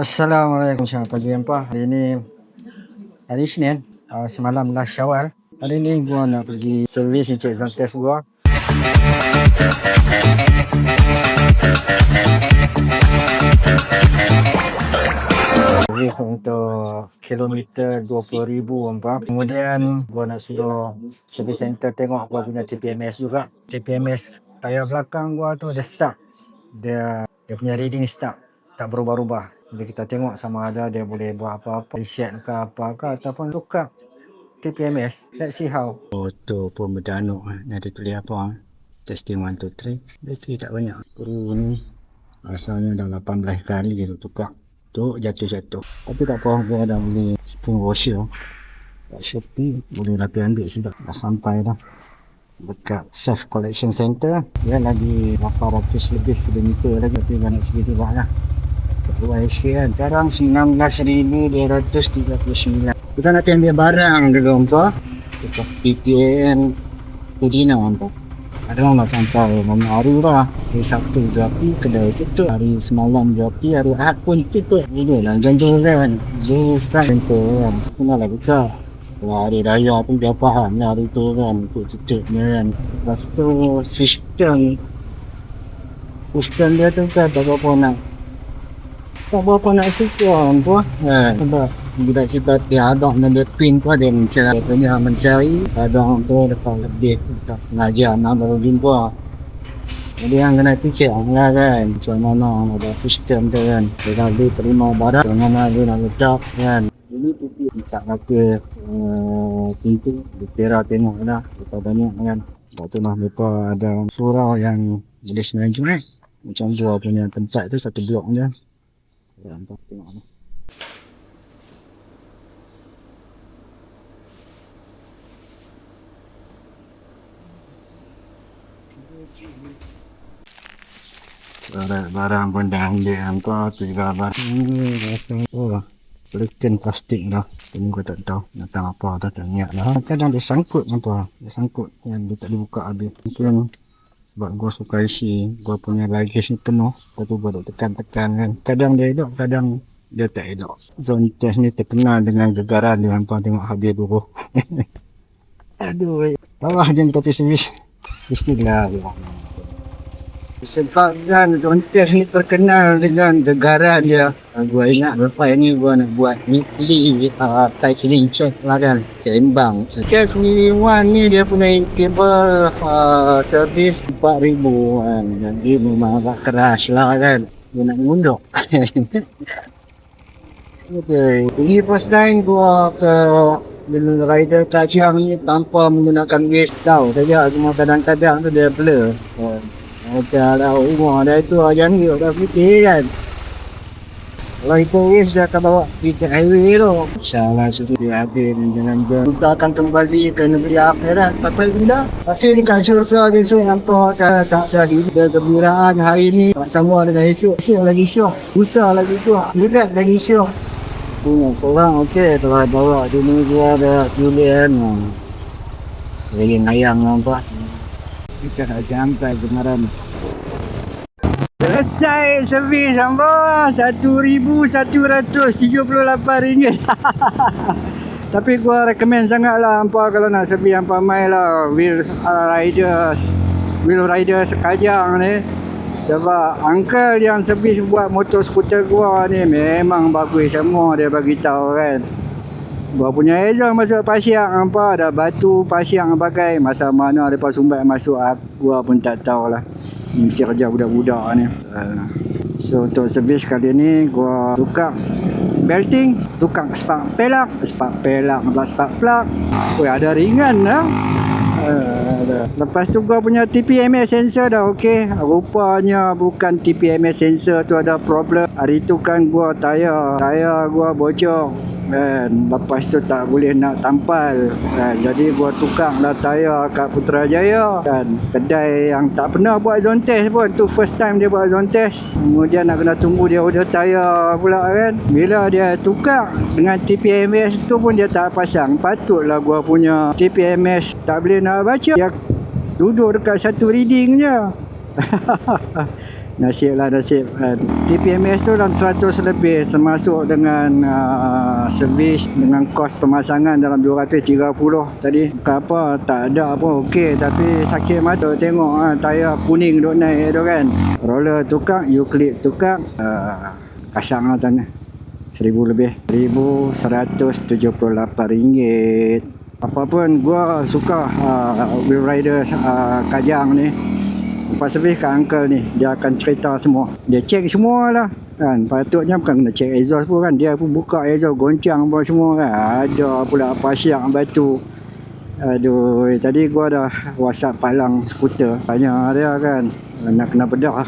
Assalamualaikum, selamat pagi hampa. Hari ni hari Isnin, semalam last Syawal. Hari ni gua nak pergi servis cek exam test gua. Servis untuk kilometer 20,000 hampa. Kemudian gua nak suruh servis center tengok gua punya TPMS juga. TPMS tayar belakang gua tu dia stuck. Dia punya reading stuck, tak berubah-ubah. Jadi kita tengok sama ada dia boleh buat apa-apa, reset ke apa ke ataupun tukar TPMS. Let's see how. Tu pun berdanuk. Nanti tulis apa? Testing 1, 2, 3. Bateri tak banyak. Kru ni asalnya dah 18 kali dia tukar. Tu jatuh-jatuh. Tapi tak apa, dia dah boleh spring washer. Kat Shopee boleh rapi ambil sudah. Dah sampai dah dekat self collection center. Dia lagi 800 lebih kilometer lagi, tapi banyak sikit juga lah. Sekian. Sekarang 19,239. Kita nak ambil barang dulu hampa. Kita PPN Pudina hampa. Ada orang nak sampai mana hari lah. Hari Sabtu Jopi kedai tutup. Hari semalam Jopi, hari Ahad pun tutup. Ini lah jantung kan. Zufran kan. Kena lah buka. Hari raya pun dia faham lah hari tu kan. Untuk tutup ni kan. Lepas tu sistem dia tu kan tak apa nak. Tak berapa nak suka hampa. Sebab bila kita tiada ada pin tu ada mencari ada orang tu dapat lebih mengajar nak baru jumpa. Jadi yang kena fikir lah kan, macam mana ada sistem tu kan. Kita boleh terima barang, macam mana dia nak letak kan. Ini tu tak pakai pintu, dikira tengok lah. Kita banyak kan. Sebab tu lah mereka ada surau yang boleh sembilan Jumaat. Macam dua punya tempat tu satu blok je. Nampak tengok ni. Barang pun dah ambil hampa tu juga barang. Pelikan plastik dah. Ini gua tak tahu datang apa tak ingat lah. Kadang dia sangkut hampa. Dia sangkut yang dia tak dibuka habis. Mungkin sebab gua suka isi, gua punya luggage ni penuh. Lepas tu gua duk tekan-tekan kan. Kadang dia elok, kadang dia tak elok. Zone test ni terkenal dengan gegaran dia hampa, tengok habis buruh. Aduh, bawah dia tapi servis. Bismillah. Sebab kan zone test ni terkenal dengan gegaran dia. Gua ingat lepas ni gua nak buat weekly cycling check lah kan, seimbang. Case ni ni dia punya kabel servis 4,000 kan. Jadi memang agak keras lah kan. Dia nak mengunduk. Okay. Ini first time gua ke rider kacang ni tanpa menggunakan gas tau. Saja cuma kadang-kadang tu dia blur. Macam dah umur dah tu ajan ni dah fikir kan. Kalau itu wis dia akan bawa pergi highway tu. InsyaAllah suruh dia habis dengan dia. Kita akan kembali ke negeri akhirat. Sampai bila? Pasti ni kan selesai esok nampak saya dia gembiraan hari ni. Sama dengan esok. Esok lagi syok. Lusa lagi kuat. Lihat lagi syok. Punya seorang okey telah bawa dunia dia ada Julian. Lagi ayam nampak. Kita nak sampai kemarin. Selesai servis hampa RM1,178. Tapi gua recommend sangatlah hampa kalau nak servis hampa mai lah wheel rider sekajang ni. Sebab uncle yang servis buat motor skuter gua ni memang bagus semua dia bagi tahu kan. Gua punya exhaust masuk pasiak hampa, ada batu pasiak bagai masa mana depa sumbat masuk gua pun tak tahulah. Mesti kerja budak-budak ni. So untuk servis kali ni gua tukar belting, tukar spark pelak pula spark plug. Ada ringan lah. Lepas tu gua punya TPMS sensor dah okey. Rupanya bukan TPMS sensor tu ada problem. Hari tu kan gua tayar gua bocor. Dan lepas tu tak boleh nak tampal. Jadi gua tukar lah tayar kat Putrajaya. Dan kedai yang tak pernah buat zone test pun, tu first time dia buat zone test. Kemudian nak kena tunggu dia order tayar pula kan. Bila dia tukar dengan TPMS tu pun dia tak pasang. Patutlah gua punya TPMS tak boleh nak baca. Dia duduk dekat satu reading je. Nasib lah, nasib. TPMS tu dalam 100 lebih, termasuk dengan servis dengan kos pemasangan dalam 230 tadi. Apa tak ada pun okey, tapi sakit mata tengok tayar kuning duk naik tu kan. Roller tukar, U-clip tukar, kasang lah tanah. 1,000 lebih. RM1,178. Apa pun gua suka Wheel Rider Kajang ni. Lepas servis kat uncle ni, dia akan cerita semua. Dia check semua lah kan. Patutnya bukan kena check exhaust pun kan. Dia pun buka exhaust, goncang pun semua kan. Ada pula pasyak batu. Aduh, tadi gua dah WhatsApp palang skuter. Tanya dia kan, nak kena bedah.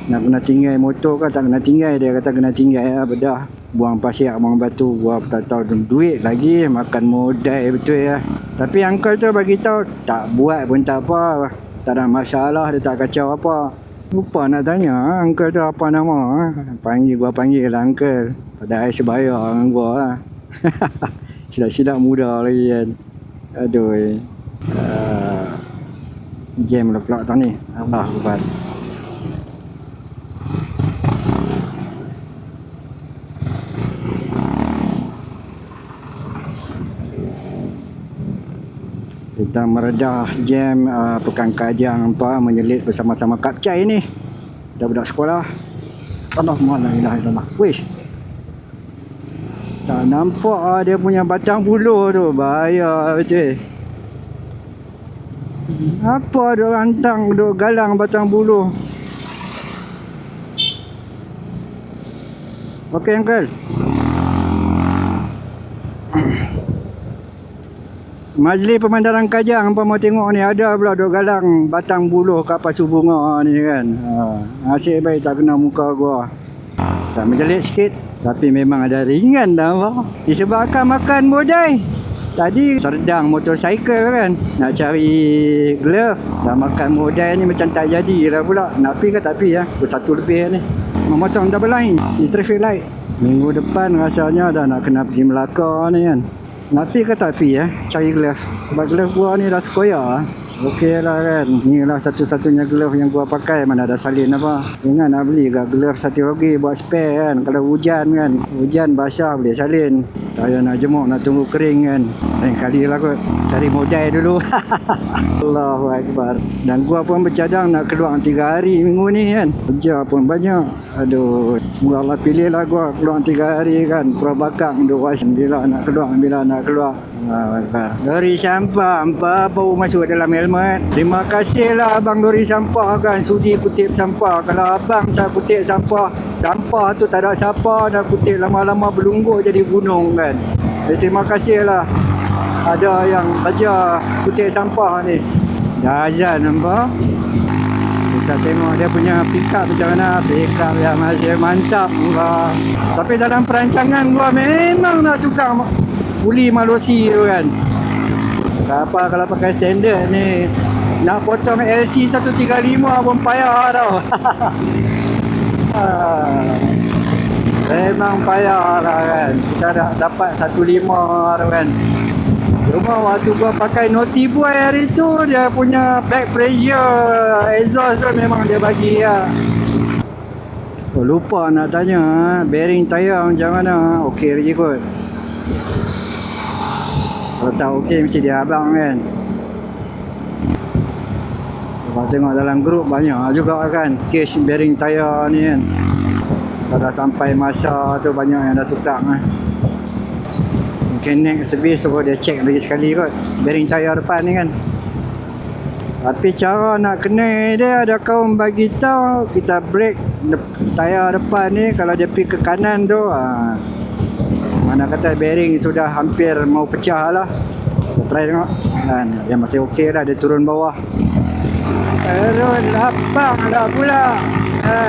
Nak kena tinggal motor kan, tak kena tinggal. Dia kata kena tinggal bedah. Buang pasyak, buang batu. Gua tak tahu duit lagi, makan modal betul ya. Tapi uncle tu bagi tahu tak buat pun tak apa. Tak ada masalah, dia tak kacau apa. Lupa nak tanya uncle tu apa nama. Gua panggil lah uncle. Pada sebaya dengan gua lah. Silap-silap muda lagi kan. Aduh. Jam lah pula tahun ni. Allah Akbar. Kita meredah jam Pekan Kajang menyelit bersama-sama Kap Chai ni. Dah budak sekolah. Alhamdulillah. Wih. Tak nampak dia punya batang buluh tu. Bahaya betul. Apa duk rantang, duk galang batang buluh. Okey uncle. Majlis Pemandaran Kajang apa mau tengok ni, ada pula duk galang batang buluh kat pasu bunga ni kan. Nasib baik tak kena muka gua. Tak menjelit sikit, tapi memang ada ringan dah apa. Disebabkan makan bodai. Tadi serdang motorcycle kan, nak cari glove. Dah makan bodai ni macam tak jadi lah pula. Nak pi ke tak pi ya? Bersatu lebih ni. Memotong double line di traffic light. Minggu depan rasanya dah nak kena pergi Melaka ni kan. Nak pi ke tak pi cari glove. Sebab glove gua ni dah terkoyak. Okey lah kan. Inilah satu-satunya glove yang gua pakai. Mana ada salin apa. Ingat nak beli ke glove satu lagi buat spare kan. Kalau hujan kan, hujan basah boleh salin. Saya nak jemuk, nak tunggu kering kan. Lain kali lah kot. Cari modal dulu. Allahu Akbar. Dan gua pun bercadang nak keluar 3 hari minggu ni kan. Kerja pun banyak. Aduh, semoga Allah pilih lah gua keluar 3 hari kan. Perabakang duk wasan bila nak keluar. Lori sampah hampa baru masuk dalam helmet. Terima kasih lah abang lori sampah kan, sudi kutip sampah. Kalau abang tak kutip sampah, sampah tu tak ada siapa dah kutip, lama-lama berlungguh jadi gunung kan. Jadi terima kasih lah ada yang kerja kutip sampah ni. Dah azan nampak. Kita tengok dia punya pick up macam mana. Pick up yang masih mantap pula. Tapi dalam perancangan gua memang nak tukar puli Malosi tu kan. Apa kalau pakai standard ni, nak potong LC 135 pun payah tau. Memang payah lah kan. Kita dah dapat 15 tu kan. Cuma waktu gua pakai Naughty Boy hari tu, dia punya back pressure exhaust tu memang dia bagi lah. Lupa nak tanya bearing tayar macam mana. Okey lagi kot. Kalau tak okey mesti dia abang kan. Kalau tengok dalam grup banyak juga kan case bearing tayar ni kan. Kalau dah sampai masa tu banyak yang dah tukar kan. Mungkin next servis tu dia check lagi sekali kot bearing tayar depan ni kan. Tapi cara nak kena dia ada kaum bagi tahu kita brake tayar depan ni, kalau dia pergi ke kanan tu mana kata bearing sudah hampir mau pecah lah. Try tengok kan, yang masih okey lah, dia turun bawah. Terus lapang dah pula.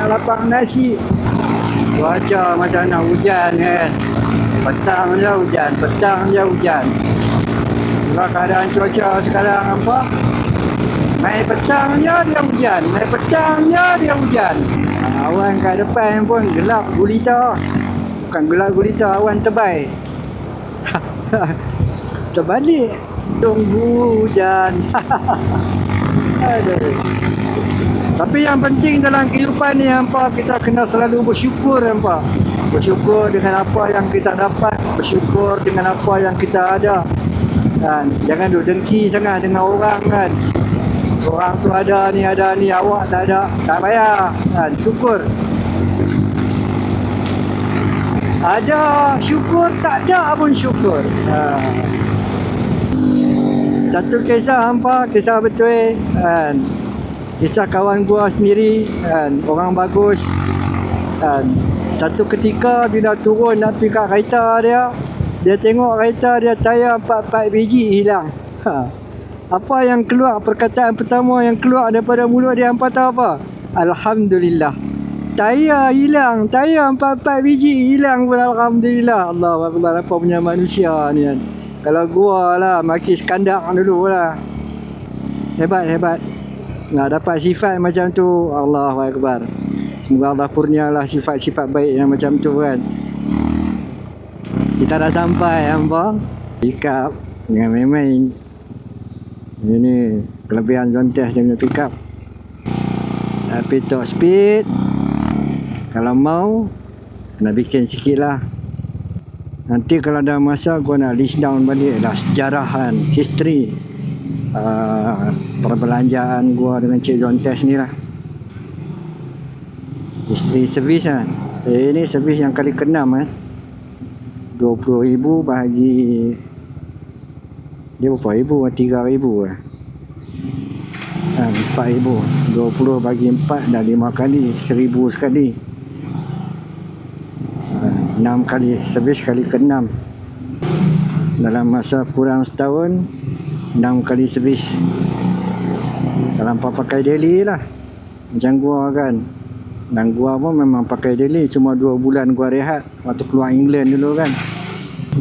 Lapang nasi. Cuaca macam nak hujan kan. Petang je hujan, petang je hujan. Itulah keadaan cuaca sekarang apa. Main petang je dia hujan, main petang je dia hujan. Awan kat depan pun gelap gulita. Bukan gelap gulita, awan tebal. Terbalik. Tunggu hujan. Aduh. Tapi yang penting dalam kehidupan ni hampa, kita kena selalu bersyukur hampa. Bersyukur dengan apa yang kita dapat, bersyukur dengan apa yang kita ada. Kan, jangan duk dengki sangat dengan orang kan. Orang tu ada ni, awak tak ada, tak payah kan, syukur. Ada syukur, tak ada pun syukur. Satu kisah hampa, kisah betul kan. Kisah kawan gua sendiri kan, orang bagus kan. Satu ketika bila turun nak pergi kat kereta dia tengok kereta dia tayar 4 biji hilang. Apa yang keluar, perkataan pertama yang keluar daripada mulut dia hampa tahu apa? Alhamdulillah. Tayar hilang, tayar 4 biji hilang pun alhamdulillah. Allahu akbar, apa punya manusia ni kan. Kalau gua lah maki sekandak dulu lah. Hebat. Nak dapat sifat macam tu, Allahu akbar. Semoga Allah kurnialah sifat-sifat baik yang macam tu kan. Kita dah sampai hampa. Pick up jangan main-main. Ini kelebihan Zontes dia punya pick up. Tapi top speed kalau mau kena bikin sikit lah. Nanti kalau ada masa gua nak list down balik lah sejarahan, history perbelanjaan gua dengan Cik Zontes ni lah. History servis kan. Ini servis yang kali ke-6 kan. 20,000 bahagi dia berapa ribu? 3,000 lah. 4,000. 20 bagi 4 dah 5 kali, 1,000 sekali. 6 kali servis kali ke-6. Dalam masa kurang setahun 6 kali servis. Kalau hampa pakai daily lah macam gua kan. Dan gua pun memang pakai daily. Cuma 2 bulan gua rehat waktu keluar England dulu kan.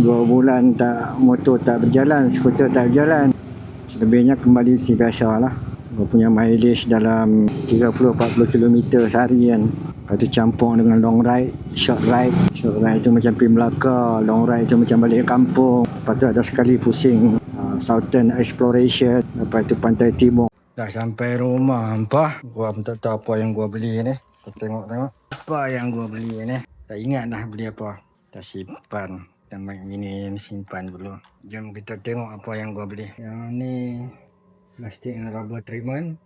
2 bulan tak, motor tak berjalan, skuter tak berjalan. Selebihnya kembali si biasa lah. Gua punya mileage dalam 30-40 km sehari kan. Lepas tu campur dengan long ride, short ride. Short ride tu macam pergi Melaka, long ride tu macam balik kampung. Lepas tu ada sekali pusing Southern Exploration. Lepas tu Pantai Timur. Dah sampai rumah hampa. Gua pun tak tahu apa yang gua beli ni. Kita tengok apa yang gua beli ni. Tak ingat dah beli apa. Kita simpan. Kita main gini simpan dulu. Jom kita tengok apa yang gua beli. Yang ni plastik dengan rubber treatment.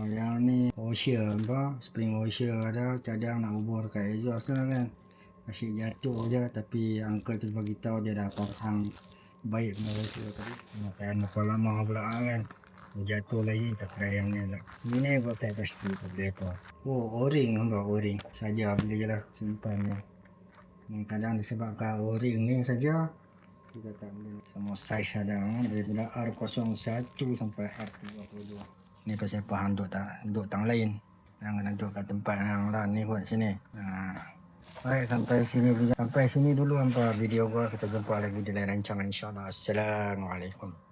Yang ni washer apa, spring washer ada, cadang nak bubur kat exhaust lah kan. Asyik jatuh je, tapi uncle tu bagi tahu dia dah pasang baik punya washer tadi. Makan apa lama pula kan. Jatuh lagi tak kira yang ni lah. Ini gua tak pasti beli apa. O-ring hamba, o-ring saja beli lah, simpan ni. Kadang disebabkan o-ring ni saja kita tak boleh. Semua saiz ada daripada R01 sampai R32. Ni pasal faham duduk tang lain. Jangan duduk kat tempat yang lah ni buat sini. Baik, sampai sini dulu hampa video gua. Kita jumpa lagi di lain rancangan insya-Allah. Assalamualaikum.